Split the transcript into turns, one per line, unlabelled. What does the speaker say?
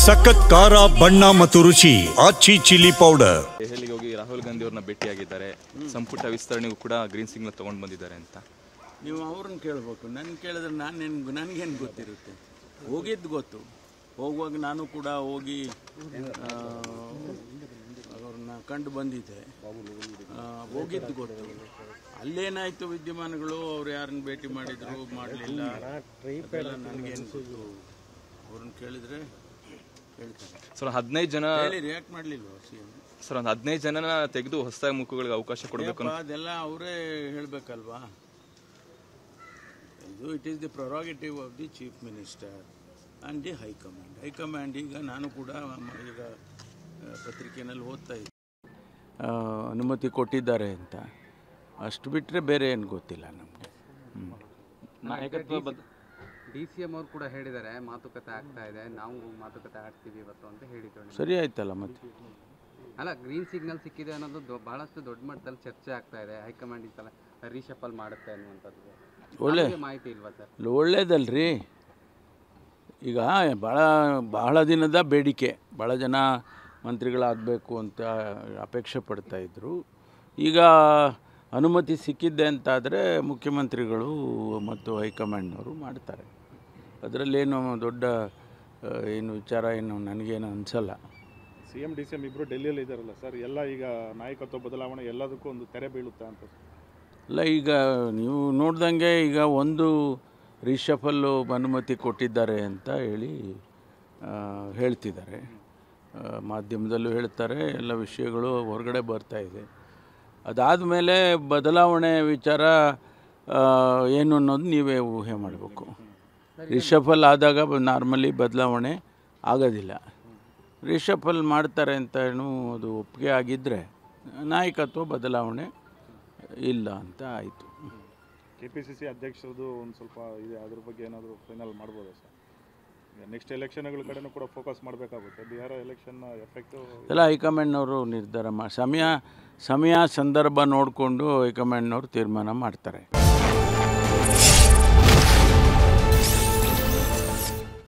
ಸಖತ್ ಖಾರ ಬಣ್ಣ ಮತ್ತು ರುಚಿ ಆಚಿ ಚಿಲ್ಲಿ ಪೌಡರ್.
ದೆಹಲಿಗೆ ಹೋಗಿ ರಾಹುಲ್ ಗಾಂಧಿ ಅವ್ರನ್ನ ಭೇಟಿಯಾಗಿದ್ದಾರೆ. ಸಂಪುಟ ವಿಸ್ತರಣೆಗೂ ಕೂಡ ಗ್ರೀನ್ ಸಿಗ್ನಲ್ ತಗೊಂಡು ಬಂದಿದ್ದಾರೆ ಅಂತ.
ನೀವು ಅವ್ರನ್ನ ಕೇಳಬೇಕು. ನನ್ನ ಕೇಳಿದ್ರೆ ನನಗೇನು ಗೊತ್ತಿರುತ್ತೆ. ಹೋಗಿದ್ದು ಗೊತ್ತು. ಹೋಗುವಾಗ ನಾನು ಕೂಡ ಹೋಗಿ ಅವ್ರನ್ನ ಕಂಡು ಬಂದಿದ್ದೆ. ಹೋಗಿದ್ದು ಗೊತ್ತು. ಅಲ್ಲೇನಾಯಿತು ವಿದ್ಯಮಾನಗಳು, ಅವ್ರು ಯಾರನ್ನ ಭೇಟಿ ಮಾಡಿದ್ರು ಮಾಡಲಿಲ್ಲ, ನನಗೇನು ಗೊತ್ತು. ಅವ್ರನ್ನ ಕೇಳಿದ್ರೆ ಹೇಳ್ತಾರೆ.
ಸರ್ 15 ಜನ
ರಿಯಾಕ್ಟ್ ಮಾಡಲಿಲ್ವ ಸಿಎಂ?
ಸರ್ ಒಂದು 15 ಜನನ ತೆಗೆದು ಹೊಸದಾಗಿ ಮುಖಗಳಿಗೆ ಅವಕಾಶ ಕೊಡಬೇಕು ಅಂತ
ಅದೆಲ್ಲ ಅವರೇ ಹೇಳಬೇಕಲ್ವಾ. ಇದು it is the prerogative of the chief minister and the high command. High command ಈಗ ನಾನು ಕೂಡ ಈಗ ಪತ್ರಿಕೆಯಲ್ಲಿ ಓದ್ತಾ ಇದ್ದೆ, ಅನುಮತಿ ಕೊಟ್ಟಿದ್ದಾರೆ ಅಂತ. ಅಷ್ಟು ಬಿಟ್ಟರೆ ಬೇರೆ ಏನು ಗೊತ್ತಿಲ್ಲ ನಮಗೆ.
ನಾಯಕತ್ವ
DCM ಅವರು ಕೂಡ ಹೇಳಿದ್ದಾರೆ ಮಾತುಕತೆ ಆಗ್ತಾ ಇದೆ, ನಾವು ಮಾತುಕತೆ ಆಡ್ತೀವಿ ಇವತ್ತು ಅಂತ ಹೇಳಿದ್ರು.
ಸರಿ ಆಯ್ತಲ್ಲ ಮತ್ತೆ.
ಅಲ್ಲ, ಗ್ರೀನ್ ಸಿಗ್ನಲ್ ಸಿಕ್ಕಿದೆ ಅನ್ನೋದು ಬಹಳಷ್ಟು ದೊಡ್ಡ ಮಟ್ಟದಲ್ಲಿ ಚರ್ಚೆ ಆಗ್ತಾ ಇದೆ. ಹೈಕಮಾಂಡ್ ಈ ಸಲ ರೀಶಫಲ್ ಮಾಡುತ್ತೆ ಅನ್ನುವಂಥದ್ದು ಒಳ್ಳೆ ಮಾಹಿತಿ ಇಲ್ವಾ ಸರ್?
ಒಳ್ಳೇದಲ್ರಿ. ಈಗ ಬಹಳ ದಿನದ ಬೇಡಿಕೆ, ಭಾಳ ಜನ ಮಂತ್ರಿಗಳಾಗಬೇಕು ಅಂತ ಅಪೇಕ್ಷೆ ಪಡ್ತಾಯಿದ್ರು. ಈಗ ಅನುಮತಿ ಸಿಕ್ಕಿದ್ದೆ ಅಂತಾದರೆ ಮುಖ್ಯಮಂತ್ರಿಗಳು ಮತ್ತು ಹೈಕಮಾಂಡ್ನವರು ಮಾಡ್ತಾರೆ. ಅದರಲ್ಲೇನು ದೊಡ್ಡ ಏನು ವಿಚಾರ ಏನು ನನಗೇನು ಅನಿಸಲ್ಲ.
CM DCM ಇಬ್ಬರು ಡೆಲ್ಲಿಯಲ್ಲಿ ಇದ್ದಾರಲ್ಲ ಸರ್, ಎಲ್ಲ ಈಗ ನಾಯಕತ್ವ ಬದಲಾವಣೆ ಎಲ್ಲದಕ್ಕೂ ಒಂದು ತೆರೆ ಬೀಳುತ್ತಾ ಅಂತ?
ಅಲ್ಲ, ಈಗ ನೀವು ನೋಡ್ದಂಗೆ ಈಗ ಒಂದು ರೀಶಫಲ್ಲು ಅನುಮತಿ ಕೊಟ್ಟಿದ್ದಾರೆ ಅಂತ ಹೇಳ್ತಿದ್ದಾರೆ. ಮಾಧ್ಯಮದಲ್ಲೂ ಹೇಳ್ತಾರೆ, ಎಲ್ಲ ವಿಷಯಗಳು ಹೊರಗಡೆ ಬರ್ತಾಯಿದೆ. ಅದಾದಮೇಲೆ ಬದಲಾವಣೆ ವಿಚಾರ ಏನು ಅನ್ನೋದು ನೀವೇ ಊಹೆ ಮಾಡಬೇಕು. ರಿಷಫಲ್ ಆದಾಗ ನಾರ್ಮಲಿ ಬದಲಾವಣೆ ಆಗೋದಿಲ್ಲ. ರಿಷಫಲ್ ಮಾಡ್ತಾರೆ ಅಂತ ಅದು ಒಪ್ಪಿಗೆ ಆಗಿದ್ದರೆ ನಾಯಕತ್ವ ಬದಲಾವಣೆ ಇಲ್ಲ ಅಂತ ಆಯಿತು.
KPCC ಅಧ್ಯಕ್ಷರದು ಒಂದು ಸ್ವಲ್ಪ ಇದೆ, ಅದ್ರ ಬಗ್ಗೆ ಏನಾದರೂ ಫೈನಲ್ ಮಾಡ್ಬೋದಾ ಸರ್? ನೆಕ್ಸ್ಟ್ ಎಲೆಕ್ಷನ್ಗಳ ಕಡೆನೂ ಕೂಡ ಫೋಕಸ್ ಮಾಡಬೇಕಾಗುತ್ತೆ. ಬಿಹಾರ ಎಲೆಕ್ಷನ್ನ ಎಫೆಕ್ಟು
ಎಲ್ಲ ಹೈಕಮಾಂಡ್ನವರು ನಿರ್ಧಾರ ಸಮಯ ಸಂದರ್ಭ ನೋಡಿಕೊಂಡು ಹೈಕಮಾಂಡ್ನವರು ತೀರ್ಮಾನ ಮಾಡ್ತಾರೆ.